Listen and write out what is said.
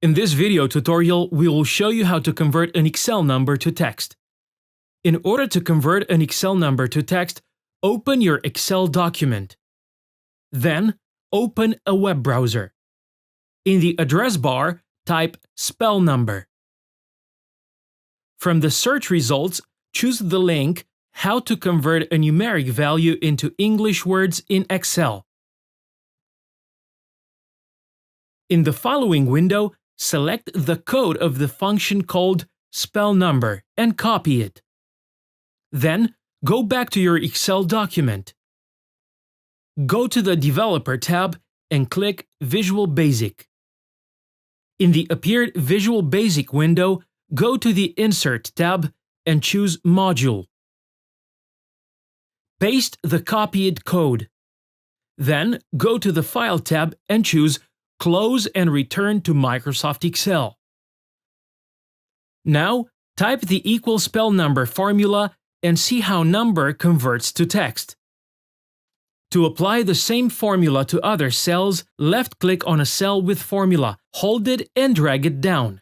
In this video tutorial, we will show you how to convert an Excel number to text. In order to convert an Excel number to text, open your Excel document. Then, open a web browser. In the address bar, type spell number. From the search results, choose the link How to convert a numeric value into English words in Excel. In the following window, select the code of the function called spell number and copy it. Then, go back to your Excel document. Go to the Developer tab and click Visual Basic. In the appeared Visual Basic window, go to the Insert tab and choose Module. Paste the copied code. Then, go to the File tab and choose Close and return to Microsoft Excel. Now, type the equal spell number formula and see how number converts to text. To apply the same formula to other cells, left-click on a cell with formula, hold it and drag it down.